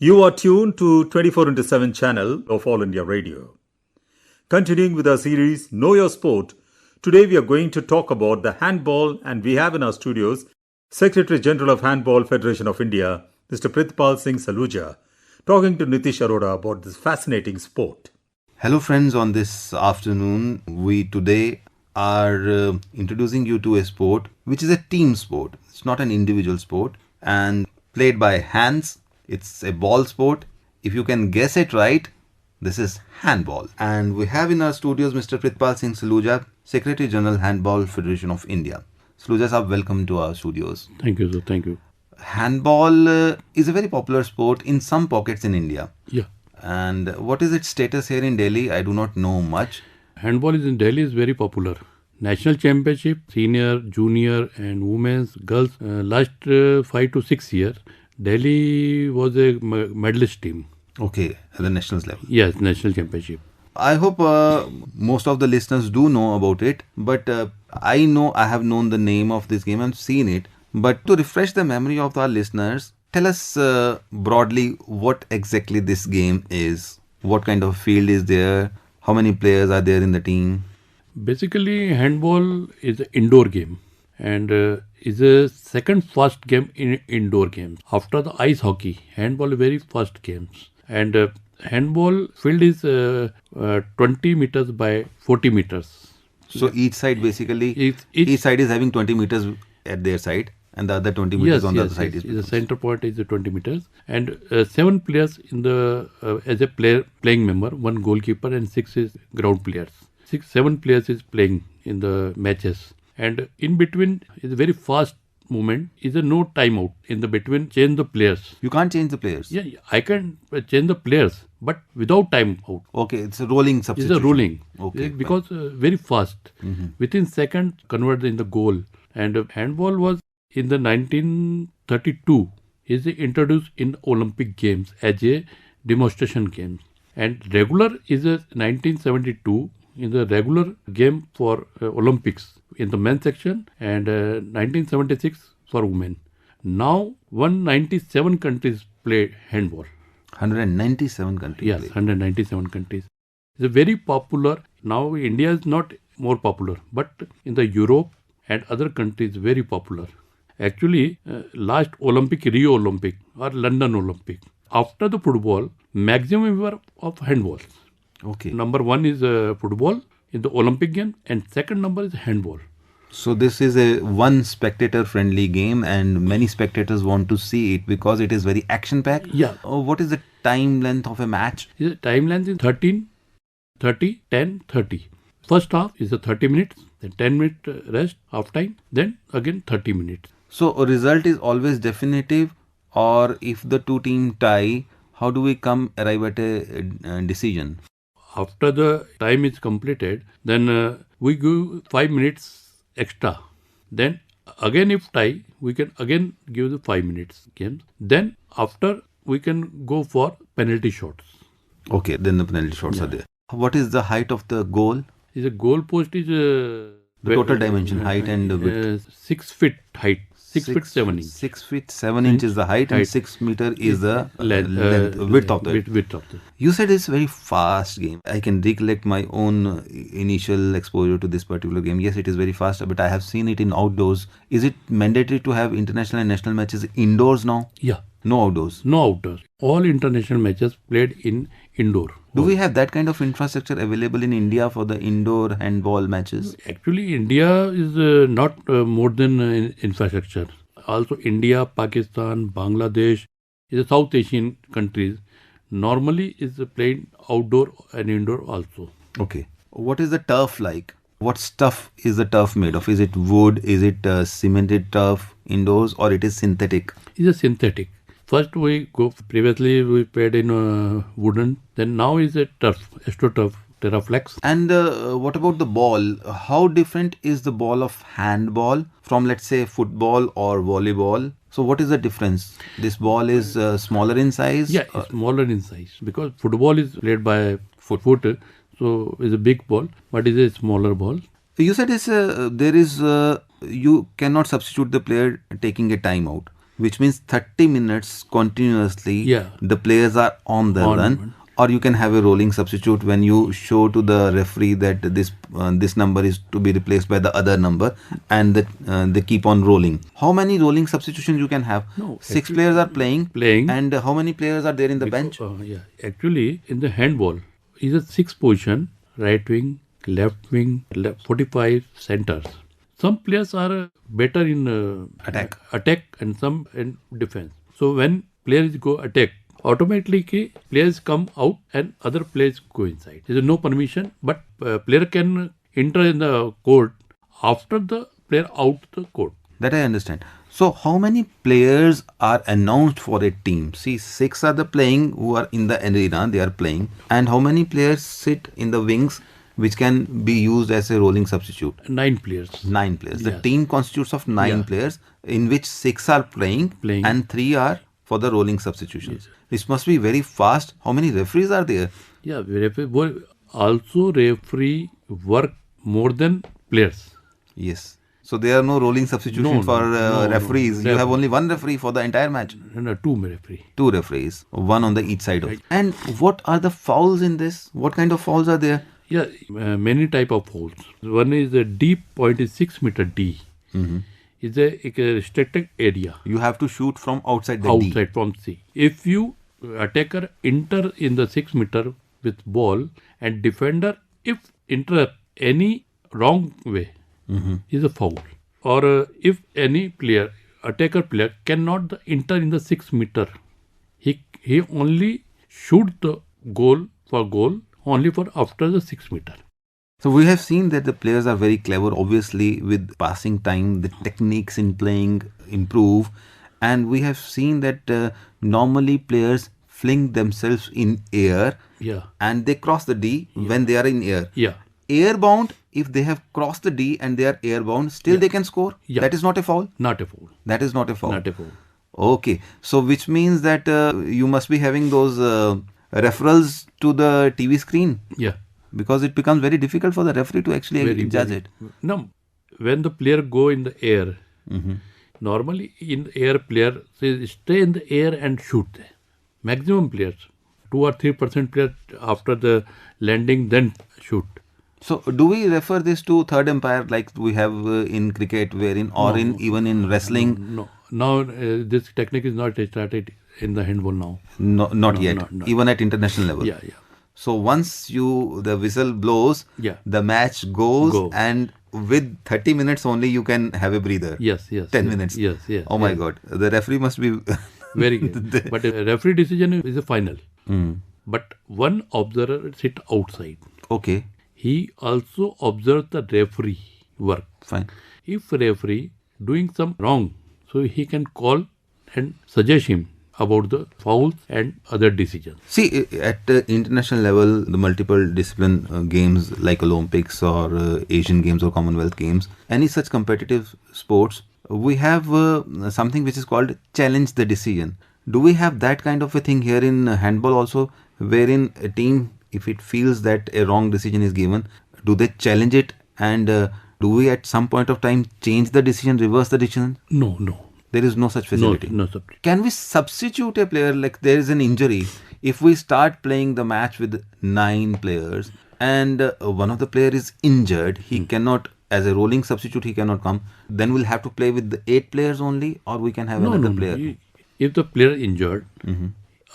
You are tuned to 24 into 7 channel of All India Radio. Continuing with our series, Know Your Sport, today we are going to talk about the handball, and we have in our studios Secretary General of Handball Federation of India, Mr. Pritpal Singh Saluja, talking to Nitish Arora about this fascinating sport. Hello friends, on this afternoon, we today are introducing you to a sport which is a team sport. It's not an individual sport and played by hands. It's a ball sport. If you can guess it right, this is handball. And we have in our studios Mr. Pritpal Singh Saluja, Secretary General Handball Federation of India. Saluja sir, welcome to our studios. Thank you, sir. Thank you. Handball is a very popular sport in some pockets in India. Yeah. And what is its status here in Delhi? I do not know much. Handball is in Delhi is very popular. National championship, senior, junior and women's, girls, last 5 to 6 years, Delhi was a medalist team. Okay, at the nationals level. Yes, national championship. I hope most of the listeners do know about it, but I have known the name of this game and seen it. But to refresh the memory of our listeners, tell us broadly what exactly this game is. What kind of field is there? How many players are there in the team? Basically, handball is an indoor game and is a second fast game in indoor games. After the ice hockey, handball is very fast games. And handball field is 20 meters by 40 meters. So each side basically, each side is having 20 meters at their side and the other 20 meters on the other side. The center point is 20 meters and 7 players in the as a playing member, 1 goalkeeper and 6 is ground players. 7 players is playing in the matches. And in between is a very fast movement. Is a no timeout in the between. Change the players. You can't change the players. Yeah, I can change the players, but without timeout. Okay, it's a rolling substitution. It's a rolling. Okay, because very fast. Mm-hmm. Within second, convert in the goal. And handball was in the 1932 is introduced in Olympic Games as a demonstration game. And regular is a 1972 in the regular game for Olympics in the men's section and 1976 for women. Now 197 countries play handball. 197 countries. Yes, 197 countries. It's a very popular. Now India is not more popular, but in the Europe and other countries very popular. Actually, last Olympic, Rio Olympic or London Olympic. After the football, maximum were of handballs. Okay. Number 1 is football in the Olympic game and second number is handball. So this is a one spectator friendly game and many spectators want to see it because it is very action packed. Yeah. What is the time length of a match? The time length is 13, 30, 10, 30. First half is a 30 minutes, then 10 minute rest, half time, then again 30 minutes. So a result is always definitive, or if the two teams tie, how do we arrive at a decision? After the time is completed, then we give 5 minutes extra. Then again if tie, we can again give the 5 minutes games. Then after we can go for penalty shots. Okay, then the penalty shots are there. What is the height of the goal? The goal post is the total dimension, height and width. 6 feet height. 6 feet 7 inches. 6 feet 7 inches the height and 6 meter is the width of the. Width of the. You said it's a very fast game. I can recollect my own initial exposure to this particular game. Yes, it is very fast, but I have seen it in outdoors. Is it mandatory to have international and national matches indoors now? Yeah. No outdoors? No outdoors. All international matches played in indoor. Do we have that kind of infrastructure available in India for the indoor handball matches? Actually, India is not more than infrastructure. Also, India, Pakistan, Bangladesh, is South Asian countries. Normally, is played outdoor and indoor also. Okay. What is the turf like? What stuff is the turf made of? Is it wood? Is it cemented turf indoors, or it is synthetic? It's a synthetic. First previously we played in wooden, then now is a turf, AstroTurf, Terraflex. And what about the ball? How different is the ball of handball from, let's say, football or volleyball? So what is the difference? This ball is smaller in size? Yeah, it's smaller in size because football is played by foot, so it's a big ball, but it's a smaller ball. You said you cannot substitute the player taking a timeout. Which means 30 minutes continuously, Yeah. the players are on the On run. run. Or you can have a rolling substitute when you show to the referee that this number is to be replaced by the other number, and they keep on rolling. How many rolling substitutions you can have? No, 6 actually- players are playing. Playing. And how many players are there in the bench? Yeah. Actually, in the handball, is a 6 position: right wing, left wing, 45 centers. Some players are better in attack, and some in defense. So when players go attack, automatically players come out and other players go inside. There is no permission, but player can enter in the court after the player out the court. That I understand. So how many players are announced for a team? See, 6 are the playing who are in the arena, they are playing. And how many players sit in the wings which can be used as a rolling substitute? 9 players. 9 players. The Yes. team constitutes of 9 players, in which 6 are playing. And 3 are for the rolling substitutions. This must be very fast. How many referees are there? Yeah, referee work more than players. Yes. So there are no rolling substitution for referees. You have only one referee for the entire match. No, 2 referee. 2 referees, one on the each side. And what are the fouls in this? What kind of fouls are there? Yeah, many type of holes. One is the deep point is 6 meter D. Is a restricted area. You have to shoot from outside the D. Outside from C. If you attacker enter in the 6 meter with ball and defender if enter any wrong way is a foul. Or if any attacker player cannot enter in the 6 meter, he only shoot the goal only for after the 6 meter. So we have seen that the players are very clever. Obviously, with passing time, the techniques in playing improve. And we have seen that normally players fling themselves in air. Yeah. And they cross the D when they are in air. Yeah. Airbound, if they have crossed the D and they are airbound, still they can score. Yeah. That is not a foul. Not a foul. That is not a foul. Not a foul. Okay. So which means that you must be having those referrals to the TV screen. Yeah. Because it becomes very difficult for the referee to actually judge it. No, when the player go in the air, normally in the air player says stay in the air and shoot there. Maximum players, 2 or 3% players after the landing then shoot. So do we refer this to third umpire like we have in cricket, wherein or even in wrestling? No. Now this technique is not started in the handball now. No, not yet. No. Even at international level. Yeah. So once the whistle blows, the match goes, and with 30 minutes only you can have a breather. Yes. 10 minutes. Yes. Oh my God. The referee must be very good. But a referee decision is a final. But one observer sit outside. Okay. He also observes the referee work. Fine. If referee doing some wrong, so he can call and suggest him about the fouls and other decisions. See, at international level, the multiple discipline games like Olympics or Asian Games or Commonwealth Games, any such competitive sports, we have something which is called challenge the decision. Do we have that kind of a thing here in handball also, wherein a team, if it feels that a wrong decision is given, do they challenge it, and do we at some point of time change the decision, reverse the decision? No. There is no such facility. No substitute. Can we substitute a player, like there is an injury? If we start playing the match with 9 players and one of the player is injured, he cannot, as a rolling substitute, he cannot come. Then we'll have to play with the 8 players only, or we can have another player. If the player injured,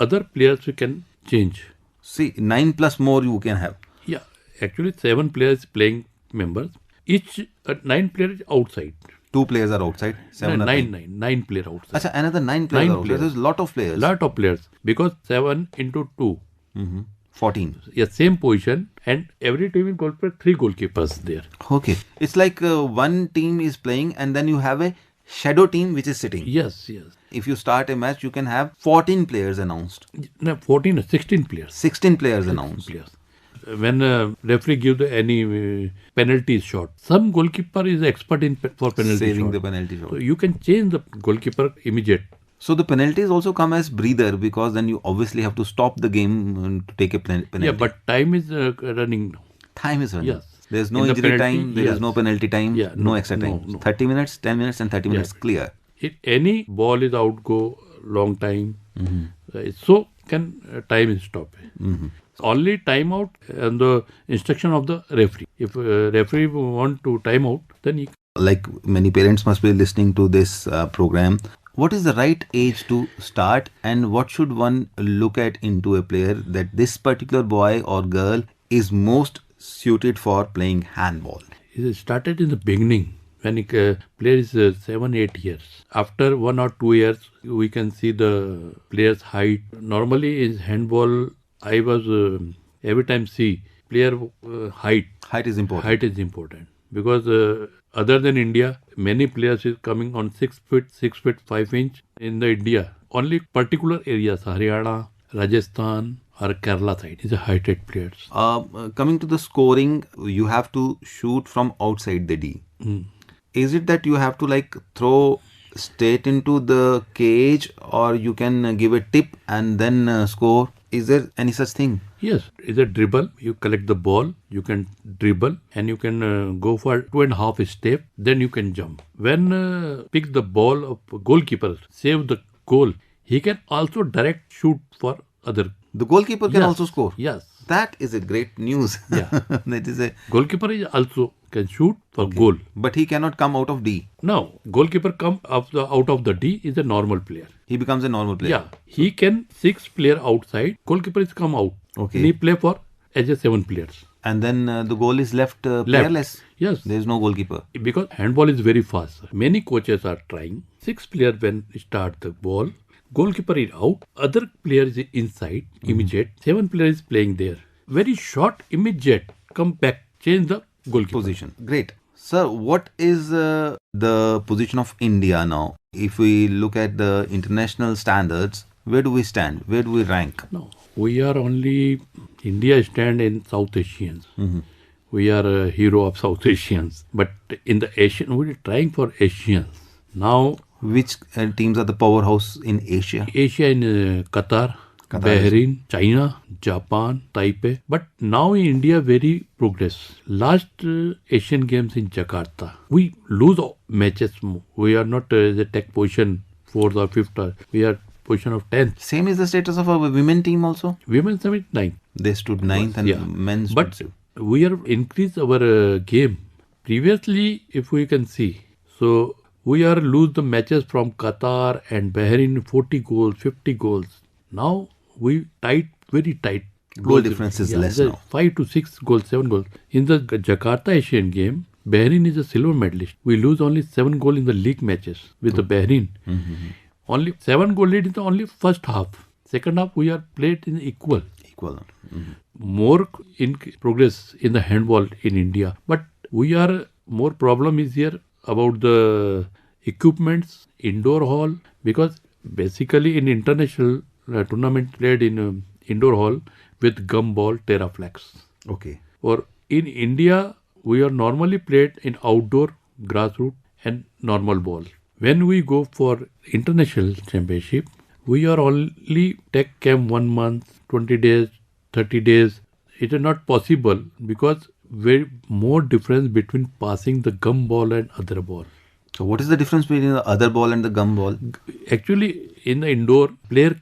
other players we can change. See, 9 plus more you can have. Yeah, actually 7 players playing members. Each 9 players outside. 2 players are outside. 7 are 9 players outside. Achha, another 9 players are outside. There's a lot of players. Lot of players. Because 7 into 2. 14. Yeah, same position. And every team in goalkeeper, 3 goalkeepers there. Okay. It's like one team is playing and then you have a shadow team which is sitting. Yes. If you start a match, you can have 14 players announced. No, 14 or 16 players. 16 players announced. When referee gives any penalty shot, some goalkeeper is expert in for penalty saving shot. the penalty shot. So you can change the goalkeeper immediate. So the penalties also come as breather, because then you obviously have to stop the game to take a penalty. Yeah, but time is running now. Time is running. Yes. There's no In the injury penalty, time, there is no penalty time, Yeah, no extra time. no. 30 minutes, 10 minutes and 30 minutes clear. If any ball is out go long time, so can time is stop. Only time out and the instruction of the referee. If referee want to time out, then he. Like many parents must be listening to this program. What is the right age to start, and what should one look at into a player that this particular boy or girl is most suited for playing handball? It started in the beginning when a player is 7-8 years. After 1 or 2 years, we can see the player's height. Normally in handball, I was every time see player height. Height is important. Height is important because other than India, many players is coming on 6 feet, 6 feet 5 inch in the India. Only particular areas, Haryana, Rajasthan or Kerala side is a heighted players. Coming to the scoring, you have to shoot from outside the D. Is it that you have to like throw straight into the cage, or you can give a tip and then score? Is there any such thing? Yes, it's a dribble. You collect the ball, you can dribble and you can go for 2.5 step, then you can jump. When pick the ball of goalkeeper, save the goal, he can also direct shoot for other. The goalkeeper can also score? Yes. That is a great news. Yeah. That is a goalkeeper is also can shoot for goal. But he cannot come out of D. No, goalkeeper come out of the D is a normal player. He becomes a normal player. Yeah, he can 6 player outside. Goalkeeper is come out. Okay. And he play for as a 7 players. And then the goal is left playerless. Yes. There is no goalkeeper. Because handball is very fast. Many coaches are trying. 6 player when start the ball, goalkeeper is out. Other player is inside, immediate. 7 player is playing there. Very short, immediate. Come back, change the goalkeeper position. Great. Sir, what is the position of India now? If we look at the international standards, where do we stand? Where do we rank? No, we are only, India stand in South Asians. We are a hero of South Asians. But in the Asian, we are trying for Asians. Now, which teams are the powerhouse in Asia? Asia in Qatar, Bahrain, China, Japan, Taipei. But now in India, very progress. Last Asian Games in Jakarta, we lose matches. We are not the tech position 4th or 5th. We are position of 10th. Same is the status of our women team also? Women summit 9th. They stood 9th and men's but stood 7th. We are increased our game. Previously, if we can see, so we are lose the matches from Qatar and Bahrain 40 goals, 50 goals. Now we tight, very tight. Goal difference is less now. 5 to 6 goals, 7 goals. In the Jakarta Asian game, Bahrain is a silver medalist. We lose only 7 goals in the league matches with the Bahrain. Only 7 goal lead in the only first half. Second half we are played in equal. More in progress in the handball in India. But we are, more problem is here about the equipments, indoor hall, because basically in international tournament played in indoor hall with gum ball, Terraflex. Okay. Or in India, we are normally played in outdoor, grassroots and normal ball. When we go for international championship, we are only take camp 1 month, 20 days, 30 days. It is not possible because very more difference between passing the gum ball and other ball. So what is the difference between the other ball and the gum ball? Actually, in the indoor, player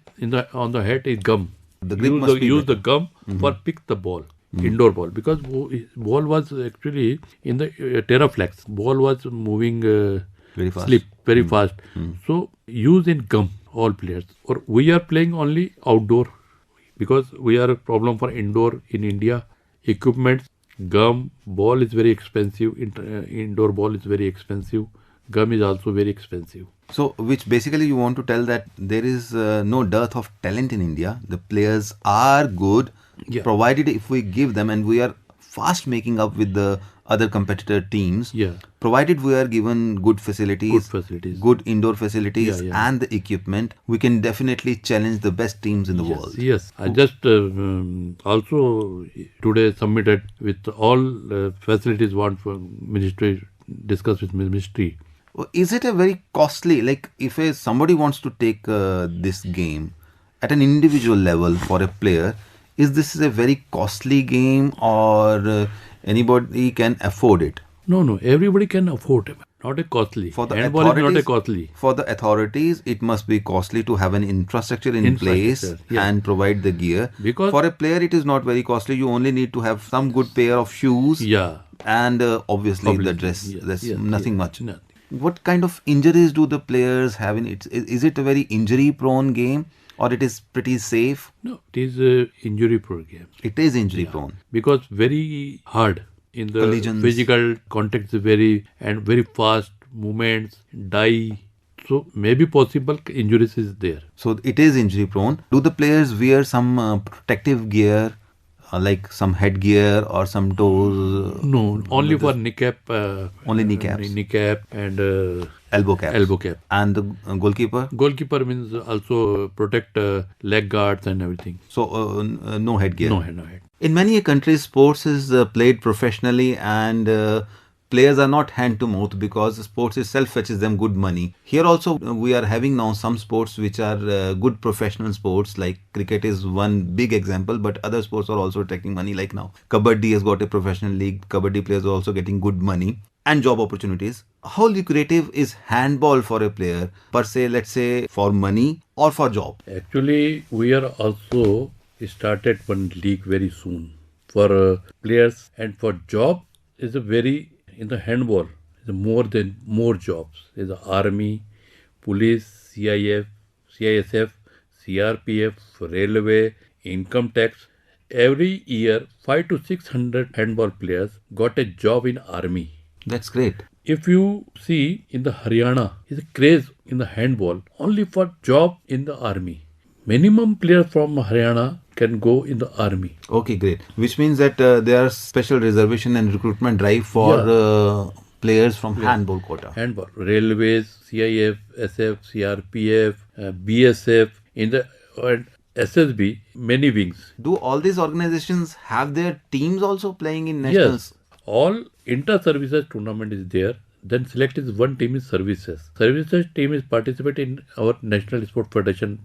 on the head is gum. The grip use the gum for pick the ball, indoor ball, because ball was actually in the Terraflex. Ball was moving very fast. Slip very fast. So use in gum all players. Or we are playing only outdoor because we are a problem for indoor in India. Equipment, gum, ball is very expensive. Indoor ball is very expensive. Gum is also very expensive. So, which basically you want to tell that there is no dearth of talent in India. The players are good, provided if we give them, and we are fast making up with the other competitor teams. Provided we are given good facilities, good indoor facilities and the equipment, we can definitely challenge the best teams in the world. Yes, I just also today submitted with all facilities want for ministry, discuss with ministry. Is it a very costly, like if somebody wants to take this game at an individual level for a player, is this a very costly game or anybody can afford it? No, everybody can afford it. Not a costly. For the Handball is not a authorities, costly. for the authorities, it must be costly to have an infrastructure in place Yeah. and provide the gear. Because For a player, it is not very costly. You only need to have some good pair of shoes yeah, and obviously the obviously, dress. yes, That's yes, nothing yes, much. nothing. What kind of injuries do the players have in it? Is it a very injury-prone game or it is pretty safe? No, it is a injury prone game. It is injury-prone. Because very hard in the Collisions. physical contact is very fast movements, die. So maybe possible injuries is there. So it is injury-prone. Do the players wear some protective gear, like some headgear or some toes? No, only for kneecap. Only kneecaps. Kneecap and Elbow caps. elbow cap. And the goalkeeper? Goalkeeper means also protect leg guards and everything. So no headgear. No head, no head. In many countries, sports is played professionally and players are not hand to mouth because sports itself fetches them good money. Here also we are having now some sports which are good professional sports, like cricket is one big example, but other sports are also attracting money. Like now Kabaddi has got a professional league. Kabaddi players are also getting good money and job opportunities. How lucrative is handball for a player per se, let's say for money or for job? Actually, we are also started one league very soon for players, and for job is a very in the handball is more jobs. Is the army, police, CISF, CRPF, railway, income tax. Every year, 500 to 600 handball players got a job in army. That's great. If you see in the Haryana, is a craze in the handball only for job in the army. Minimum player from Haryana can go in the army. Okay, great. Which means that there are special reservation and recruitment drive for players from handball quota. Handball, railways, CIF, SF, CRPF, BSF, in the SSB, many wings. Do all these organizations have their teams also playing in nationals? Yes, all inter-services tournament is there. Then select is one team is services. Services team is participate in our National Sport Federation,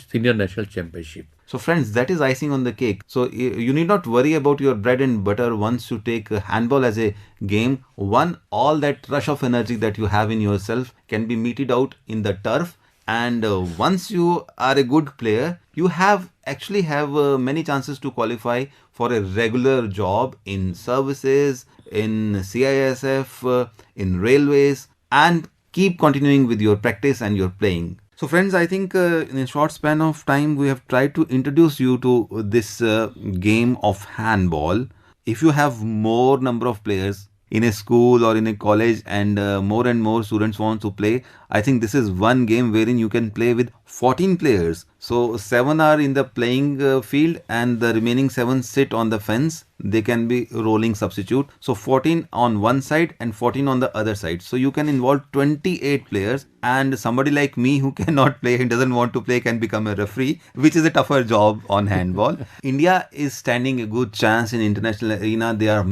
Senior National Championship. So friends, that is icing on the cake. So you need not worry about your bread and butter once you take handball as a game. One, all that rush of energy that you have in yourself can be meted out in the turf. And once you are a good player, you actually have many chances to qualify for a regular job in services, in CISF, in railways, and keep continuing with your practice and your playing. So friends, I think in a short span of time, we have tried to introduce you to this game of handball. If you have more number of players in a school or in a college and more students want to play, I think this is one game wherein you can play with 14 players. So 7 are in the playing field and the remaining 7 sit on the fence. They can be rolling substitute. So 14 on one side and 14 on the other side. So you can involve 28 players, and somebody like me who cannot play and doesn't want to play can become a referee, which is a tougher job on handball. India is standing a good chance in international arena. They are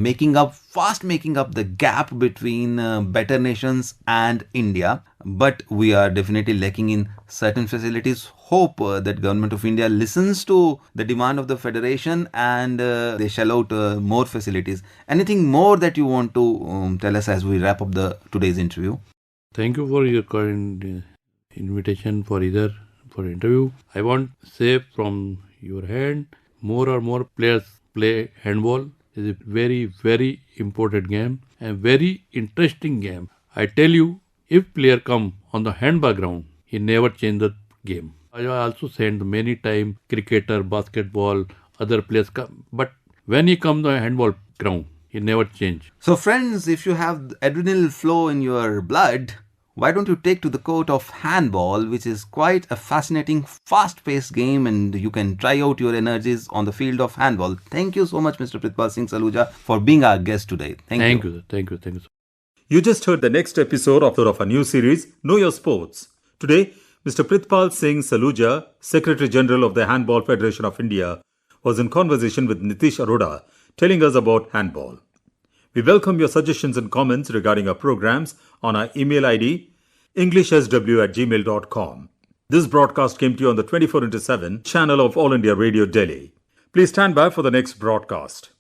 fast making up the gap between better nations and India. But we are definitely lacking in certain facilities. Hope that Government of India listens to the demand of the Federation and they shell out more facilities. Anything more that you want to tell us as we wrap up today's interview? Thank you for your kind invitation for interview. I want to say from your hand, more players play handball. It's a very, very important game and very interesting game. I tell you, if player come on the handball ground, he never change the game. I also said many time cricketer, basketball, other players come, but when he come the handball ground, he never change. So friends, if you have adrenal flow in your blood, why don't you take to the court of handball, which is quite a fascinating, fast-paced game, and you can try out your energies on the field of handball. Thank you so much, Mr. Pritpal Singh Saluja, for being our guest today. Thank you. Thank you. You just heard the next episode of our new series, Know Your Sports. Today, Mr. Pritpal Singh Saluja, Secretary General of the Handball Federation of India, was in conversation with Nitish Arora, telling us about handball. We welcome your suggestions and comments regarding our programs on our email ID, englishsw@gmail.com. This broadcast came to you on the 24/7 channel of All India Radio Delhi. Please stand by for the next broadcast.